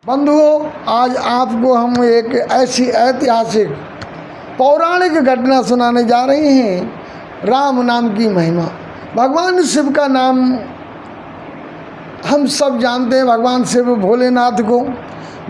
बंधुओं, आज आपको हम एक ऐसी ऐतिहासिक पौराणिक घटना सुनाने जा रहे हैं। राम नाम की महिमा। भगवान शिव का नाम हम सब जानते हैं। भगवान शिव भोलेनाथ को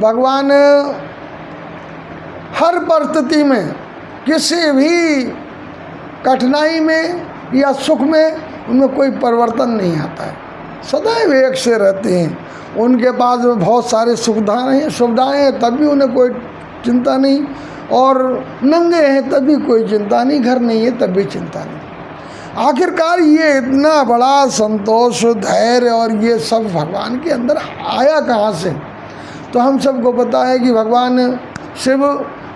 भगवान हर परिस्थिति में, किसी भी कठिनाई में या सुख में, उनमें कोई परिवर्तन नहीं आता है। सदैव एक से रहते हैं। उनके पास बहुत सारे सुविधाएं हैं, तब भी उन्हें कोई चिंता नहीं। और नंगे हैं तब भी कोई चिंता नहीं, घर नहीं है तब भी चिंता नहीं। आखिरकार ये इतना बड़ा संतोष, धैर्य और ये सब भगवान के अंदर आया कहाँ से? तो हम सबको पता है कि भगवान शिव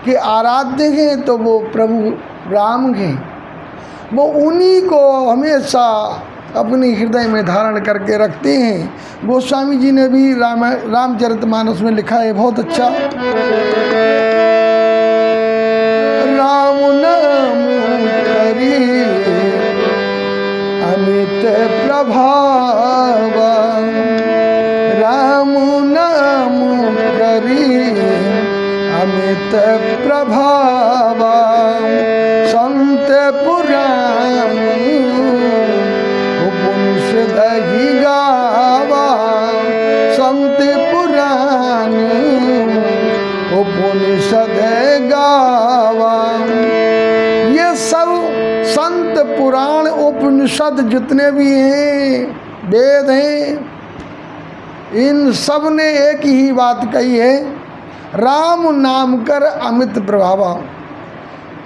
के आराध्य हैं तो वो प्रभु राम हैं। वो उन्हीं को हमेशा अपने हृदय में धारण करके रखते हैं। गोस्वामी जी ने भी रामचरितमानस में लिखा है बहुत अच्छा। राम नाम करी अमित प्रभाव, राम नाम करी अमित प्रभाव, संत पुराण दही गावा, संत पुराण उपनिषद गावा। ये सब संत पुराण उपनिषद जितने भी हैं, वेद हैं, इन सब ने एक ही बात कही है, राम नाम कर अमित प्रभाव।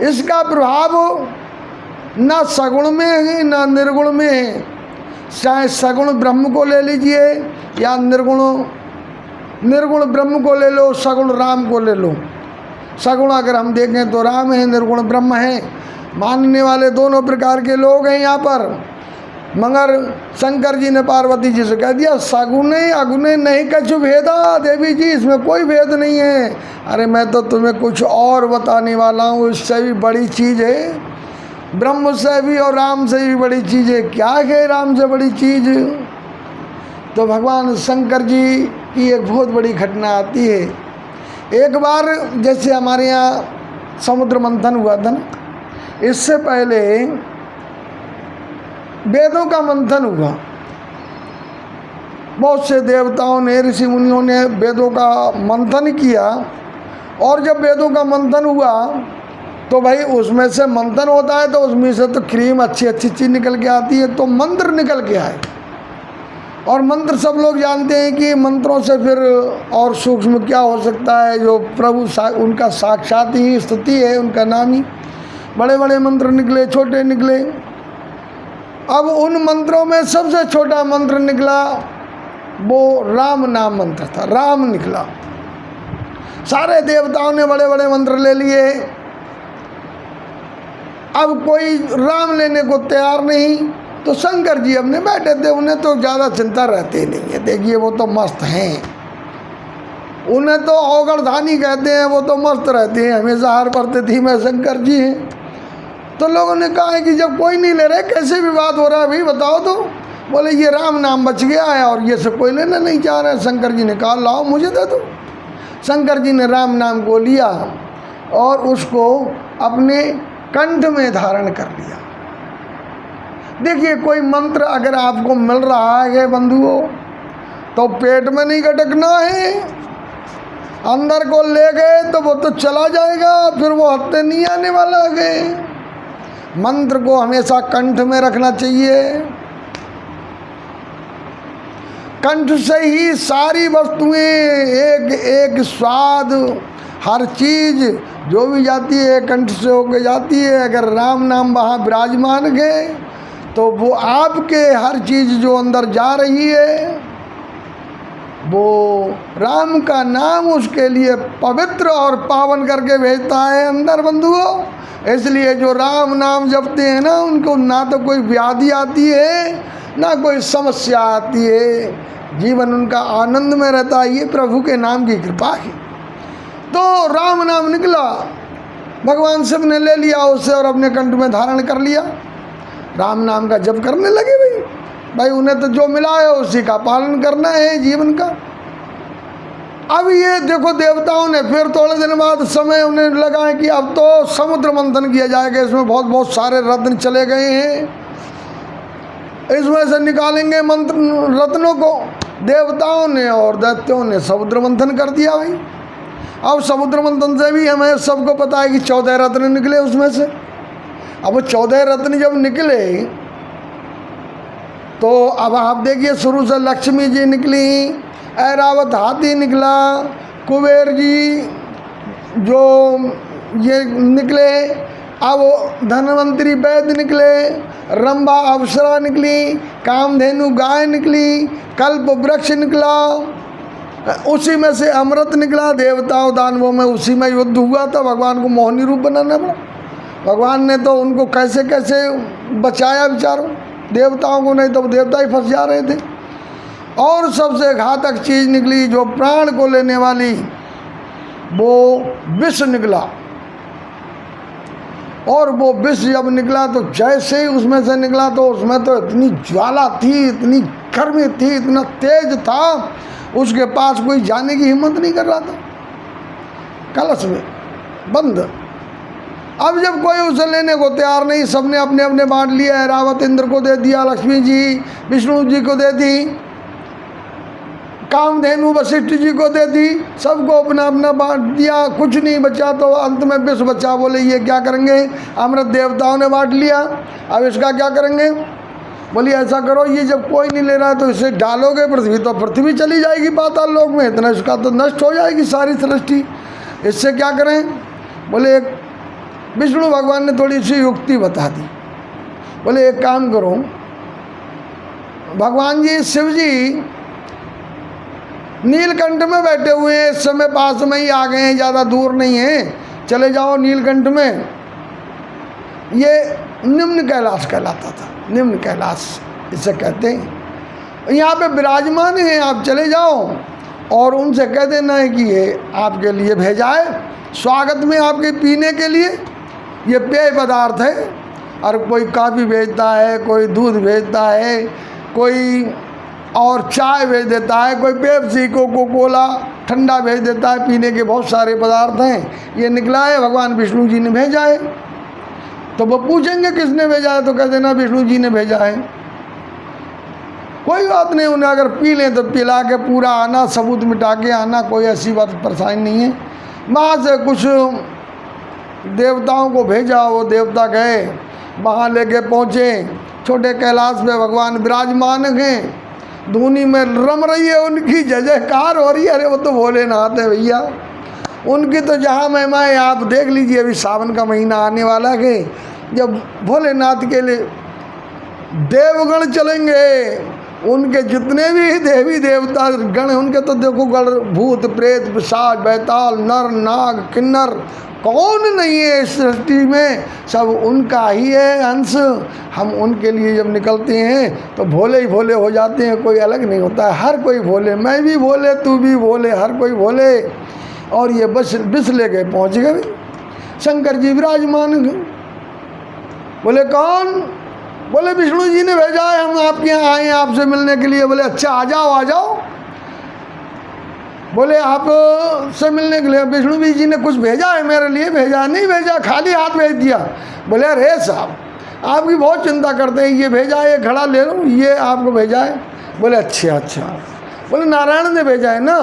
इसका प्रभाव न सगुण में है न निर्गुण में है। चाहे सगुण ब्रह्म को ले लीजिए या निर्गुण ब्रह्म को ले लो, सगुण राम को ले लो। सगुण अगर हम देखें तो राम है, निर्गुण ब्रह्म है। मानने वाले दोनों प्रकार के लोग हैं यहाँ पर। मगर शंकर जी ने पार्वती जी से कह दिया, सगुने अगुने नहीं कछु भेदा देवी जी, इसमें कोई भेद नहीं है। अरे मैं तो तुम्हें कुछ और बताने वाला हूँ, इससे भी बड़ी चीज़ है। ब्रह्म से भी और राम से भी बड़ी चीज़ है। क्या है राम से बड़ी चीज़? तो भगवान शंकर जी की एक बहुत बड़ी घटना आती है। एक बार जैसे हमारे यहाँ समुद्र मंथन हुआ था ना, इससे पहले वेदों का मंथन हुआ। बहुत से देवताओं ने, ऋषि मुनियों ने वेदों का मंथन किया। और जब वेदों का मंथन हुआ तो भाई उसमें से मंथन होता है तो उसमें से तो क्रीम अच्छी चीज़ निकल के आती है। तो मंत्र निकल के आए। और मंत्र सब लोग जानते हैं कि मंत्रों से फिर और सूक्ष्म क्या हो सकता है। जो प्रभु उनका साक्षात ही स्तुति है, उनका नाम ही। बड़े बड़े मंत्र निकले, छोटे निकले। अब उन मंत्रों में सबसे छोटा मंत्र निकला, वो राम नाम मंत्र था। राम निकला। सारे देवताओं ने बड़े बड़े मंत्र ले लिए। अब कोई राम लेने को तैयार नहीं। तो शंकर जी अपने बैठे थे, उन्हें तो ज़्यादा चिंता रहती नहीं है। देखिए वो तो मस्त हैं, उन्हें तो औगड़धानी कहते हैं, वो तो मस्त रहते हैं हमेशा। हर परिस्थिति में शंकर जी हैं। तो लोगों ने कहा है कि जब कोई नहीं ले रहे, कैसे विवाद हो रहा है भाई, बताओ तो। बोले ये राम नाम बच गया है और ये सब कोई लेना नहीं चाह रहा है। शंकर जी ने कहा लाओ मुझे दे दो। शंकर जी ने राम नाम को लिया और उसको अपने कंठ में धारण कर लिया। देखिए कोई मंत्र अगर आपको मिल रहा है बंधुओं, तो पेट में नहीं गटकना है। अंदर को ले गए तो वो तो चला जाएगा, फिर वो हत्ते नहीं आने वाला है। मंत्र को हमेशा कंठ में रखना चाहिए। कंठ से ही सारी वस्तुएं, एक एक स्वाद, हर चीज़ जो भी जाती है कंठ से होके जाती है। अगर राम नाम वहाँ विराजमान है तो वो आपके हर चीज़ जो अंदर जा रही है, वो राम का नाम उसके लिए पवित्र और पावन करके भेजता है अंदर बंधुओं। इसलिए जो राम नाम जपते हैं ना, उनको ना तो कोई व्याधि आती है ना कोई समस्या आती है। जीवन उनका आनंद में रहता है। ये प्रभु के नाम की कृपा है। तो राम नाम निकला, भगवान शिव ने ले लिया उससे और अपने कंठ में धारण कर लिया। राम नाम का जप करने लगे भाई उन्हें तो जो मिला है उसी का पालन करना है जीवन का। अब ये देखो देवताओं ने फिर थोड़े दिन बाद समय उन्हें लगा है कि अब तो समुद्र मंथन किया जाएगा, इसमें बहुत बहुत सारे रत्न चले गए हैं, इसमें से निकालेंगे मंत्र रत्नों को। देवताओं ने और दैत्यों ने समुद्र मंथन कर दिया भाई। अब समुद्र मंथन से भी हमें सबको पता है कि 14 रत्न निकले उसमें से। अब वो 14 रत्न जब निकले तो अब आप देखिए शुरू से लक्ष्मी जी निकली, ऐरावत हाथी निकला, कुबेर जी जो ये निकले, अब धनवंतरी वैद्य निकले, रंभा अप्सरा निकली, कामधेनु गाय निकली, कल्प वृक्ष निकला, उसी में से अमृत निकला। देवताओं दानवों में उसी में युद्ध हुआ था, भगवान को मोहिनी रूप बनाना पड़ा। भगवान ने तो उनको कैसे कैसे बचाया विचारों देवताओं को, नहीं तो देवता ही फंस जा रहे थे। और सबसे घातक चीज़ निकली जो प्राण को लेने वाली, वो विष निकला। और वो विष जब निकला तो जैसे ही उसमें से निकला तो उसमें तो इतनी ज्वाला थी, इतनी गर्मी थी, इतना तेज था, उसके पास कोई जाने की हिम्मत नहीं कर रहा था। कलश में बंद। अब जब कोई उसे लेने को तैयार नहीं, सबने अपने अपने बांट लिया। ऐरावत इंद्र को दे दिया, लक्ष्मी जी विष्णु जी को दे दी, कामधेनु वशिष्ठ जी को दे दी, सबको अपना अपना बांट दिया, कुछ नहीं बचा। तो अंत में विष बचा। बोले ये क्या करेंगे, अमृत देवताओं ने बांट लिया, अब इसका क्या करेंगे। बोलिए ऐसा करो, ये जब कोई नहीं ले रहा है तो इसे डालोगे पृथ्वी, तो पृथ्वी चली जाएगी पाताल लोक में, इतना इसका तो नष्ट हो जाएगी सारी सृष्टि, इससे क्या करें। बोले एक विष्णु भगवान ने थोड़ी सी युक्ति बता दी। बोले एक काम करो, भगवान जी शिव जी नीलकंठ में बैठे हुए हैं, इस समय पास में ही आ गए हैं, ज़्यादा दूर नहीं है, चले जाओ नीलकंठ में। ये निम्न कैलाश कहलाता था, निम्न कैलाश इसे कहते हैं। यहाँ पे विराजमान हैं, आप चले जाओ और उनसे कह देना है कि ये आपके लिए भेजा है, स्वागत में आपके पीने के लिए ये पेय पदार्थ है। और कोई कॉफ़ी भेजता है, कोई दूध भेजता है, कोई और चाय भेज देता है, कोई पेप्सी, कोको कोला ठंडा भेज देता है, पीने के बहुत सारे पदार्थ हैं। ये निकला है भगवान विष्णु जी ने भेजा है। तो वो पूछेंगे किसने भेजा है, तो कह देना विष्णु जी ने भेजा है। कोई बात नहीं, उन्हें अगर पी लें तो पिला के पूरा आना, सबूत मिटा के आना, कोई ऐसी बात परेशानी नहीं है। वहाँ से कुछ देवताओं को भेजा, वो देवता गए, वहाँ लेके पहुँचे, छोटे कैलाश में भगवान विराजमान हैं, धूनी में रम रही है, उनकी जय जयकार हो रही है। अरे वो तो भोलेनाथ है भैया, उनकी तो जहाँ महिमाएं आप देख लीजिए। अभी सावन का महीना आने वाला है, जब भोलेनाथ के लिए देवगण चलेंगे, उनके जितने भी देवी देवता गण हैं उनके तो देखो गण, भूत प्रेत पिशाच बैताल नर नाग किन्नर, कौन नहीं है इस सृष्टि में, सब उनका ही है अंश। हम उनके लिए जब निकलते हैं तो भोले ही भोले हो जाते हैं, कोई अलग नहीं होता है, हर कोई भोले, मैं भी भोले, तू भी भोले, हर कोई भोले। और ये बस विष ले गए, पहुँच गए, शंकर जी विराजमान हैं। बोले कौन, बोले विष्णु जी ने भेजा है, हम आपके यहाँ आए हैं आपसे मिलने के लिए। बोले अच्छा आ जाओ आ जाओ। बोले आप से मिलने के लिए विष्णु जी ने कुछ भेजा है मेरे लिए, भेजा नहीं भेजा, खाली हाथ भेज दिया। बोले अरे साहब आपकी बहुत चिंता करते हैं, ये भेजा है, ये घड़ा ले लो, ये आपको भेजा है। बोले अच्छा अच्छा। बोले नारायण ने भेजा है ना।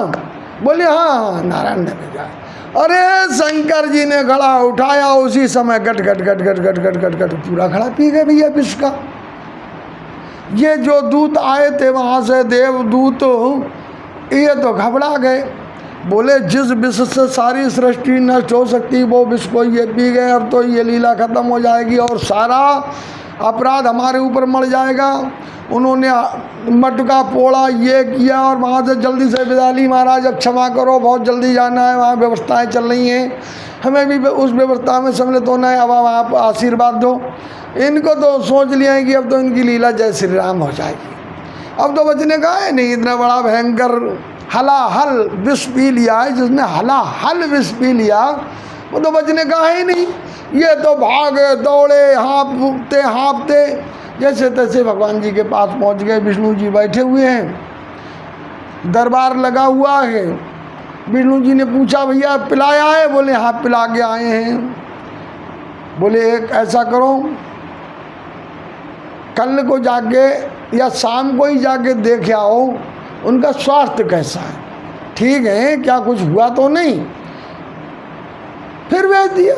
बोले हाँ नारायण ने भेजा है। अरे शंकर जी ने घड़ा उठाया, उसी समय गट गट गट गट गट गट गट गट पूरा घड़ा पी गए भैया विष का। ये जो दूत आए थे वहाँ से देवदूत, ये तो घबरा गए। बोले जिस विष से सारी सृष्टि नष्ट हो सकती वो विष को ये पी गए, अब तो ये लीला खत्म हो जाएगी और सारा अपराध हमारे ऊपर मर जाएगा। उन्होंने मटका पोड़ा, ये किया और वहाँ से जल्दी से विदा ली। महाराज अब क्षमा करो, बहुत जल्दी जाना है, वहाँ व्यवस्थाएं चल रही हैं, हमें भी उस व्यवस्था में सम्मिलित होना है, अब आप आशीर्वाद दो। इनको तो सोच लिया है कि अब तो इनकी लीला जय श्री राम हो जाएगी, अब तो बचने का है नहीं। इतना बड़ा भयंकर हलाहल विष पी लिया है, जिसने हलाहल विष पी लिया वो तो बचने का है ही नहीं। ये तो भागे दौड़े हाँफते हाँफते जैसे तैसे भगवान जी के पास पहुंच गए। विष्णु जी बैठे हुए हैं, दरबार लगा हुआ है, विष्णु जी ने पूछा भैया पिलाया है? बोले हाँ पिला के आए हैं। बोले एक ऐसा करो, कल को जाके या शाम को ही जाके देख आओ उनका स्वास्थ्य कैसा है, ठीक है, क्या कुछ हुआ तो नहीं। फिर भेज दिया,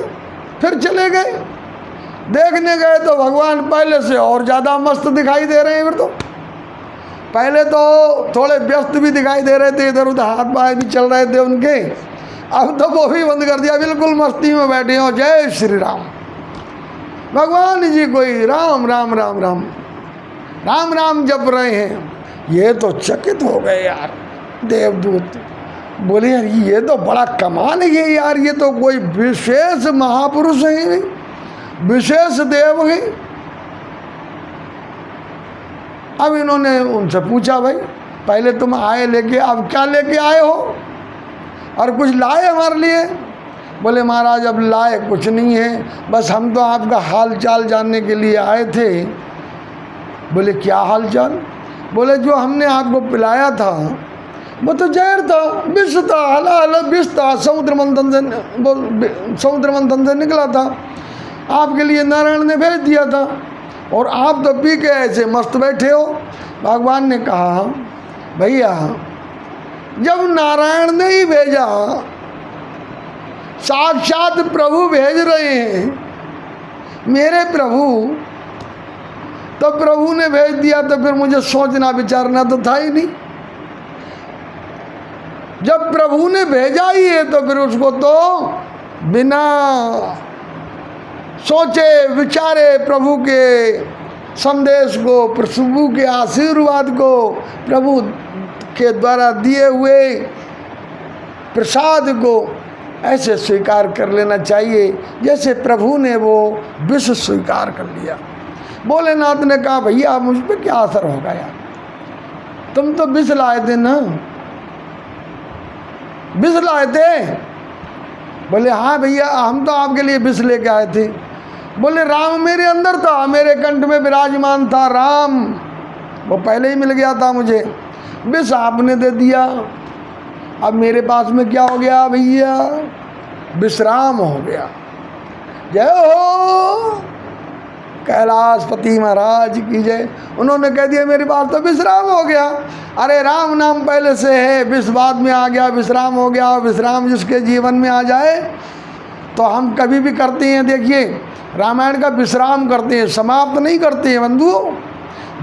फिर चले गए। देखने गए तो भगवान पहले से और ज़्यादा मस्त दिखाई दे रहे हैं। फिर तो पहले तो थोड़े व्यस्त भी दिखाई दे रहे थे, इधर उधर हाथ पाए भी चल रहे थे उनके, अब तो वो भी बंद कर दिया, बिल्कुल मस्ती में बैठे हो। जय श्री राम। भगवान जी कोई राम राम राम राम राम राम जप रहे हैं। ये तो चकित हो गए यार देवदूत। बोले यार ये तो बड़ा कमाल है यार, ये तो कोई विशेष महापुरुष है, विशेष देव है। अब इन्होंने उनसे पूछा भाई पहले तुम आए लेके, अब क्या लेके आए हो और कुछ लाए हमारे लिए? बोले महाराज अब लाए कुछ नहीं है, बस हम तो आपका हाल चाल जानने के लिए आए थे। बोले क्या हाल चाल? बोले जो हमने आपको पिलाया था वो तो जहर था, विष था, हला हला विष था, समुद्र मंथन से निकला था, आपके लिए नारायण ने भेज दिया था और आप तो पी के ऐसे मस्त बैठे हो। भगवान ने कहा भैया जब नारायण ने ही भेजा, साक्षात प्रभु भेज रहे हैं मेरे प्रभु, तो प्रभु ने भेज दिया तो फिर मुझे सोचना विचारना तो था ही नहीं। जब प्रभु ने भेजा ही है तो फिर उसको तो बिना सोचे विचारे प्रभु के संदेश को, प्रभु के आशीर्वाद को, प्रभु के द्वारा दिए हुए प्रसाद को ऐसे स्वीकार कर लेना चाहिए जैसे प्रभु ने वो विष स्वीकार कर लिया। भोलेनाथ ने कहा भैया मुझ पर क्या असर होगा यार, तुम तो विष लाए थे ना, विष लाए थे? बोले हाँ भैया हम तो आपके लिए विष लेके आए थे। बोले राम मेरे अंदर था, मेरे कंठ में विराजमान था राम, वो पहले ही मिल गया था मुझे, विष आपने दे दिया। अब मेरे पास में क्या हो गया भैया? विश्राम हो गया। जय हो कैलाशपति महाराज की जय। उन्होंने कह दिया मेरे पास तो विश्राम हो गया। अरे राम नाम पहले से है, विष बाद में आ गया, विश्राम हो गया। विश्राम जिसके जीवन में आ जाए तो हम कभी भी करते हैं। देखिए रामायण का विश्राम करते हैं, समाप्त नहीं करते हैं बंधुओं।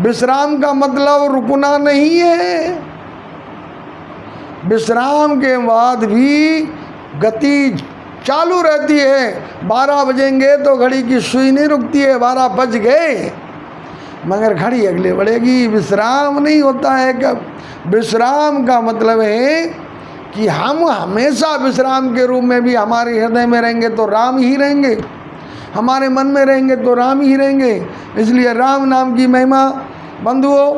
विश्राम का मतलब रुकना नहीं है, विश्राम के बाद भी गति चालू रहती है। 12 बजेंगे तो घड़ी की सुई नहीं रुकती है, 12 बज गए मगर घड़ी अगले बढ़ेगी। विश्राम नहीं होता है। कब विश्राम का मतलब है कि हम हमेशा विश्राम के रूप में भी हमारे हृदय में रहेंगे तो राम ही रहेंगे, हमारे मन में रहेंगे तो राम ही रहेंगे। इसलिए राम नाम की महिमा बंधुओं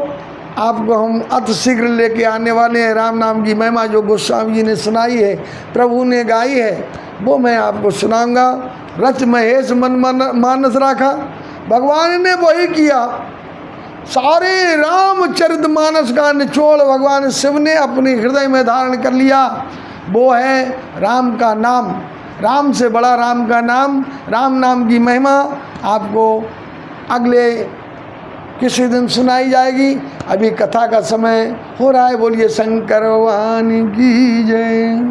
आपको हम अति शीघ्र लेके आने वाले हैं। राम नाम की महिमा जो गोस्वामी जी ने सुनाई है, प्रभु ने गाई है, वो मैं आपको सुनाऊंगा। रच महेश मन मानस राखा, भगवान ने वही किया। सारे रामचरितमानस का निचोड़ भगवान शिव ने अपने हृदय में धारण कर लिया। वो है राम का नाम, राम से बड़ा राम का नाम। राम नाम की महिमा आपको अगले किसी दिन सुनाई जाएगी। अभी कथा का समय हो रहा है। बोलिए शंकर भगवान की जय।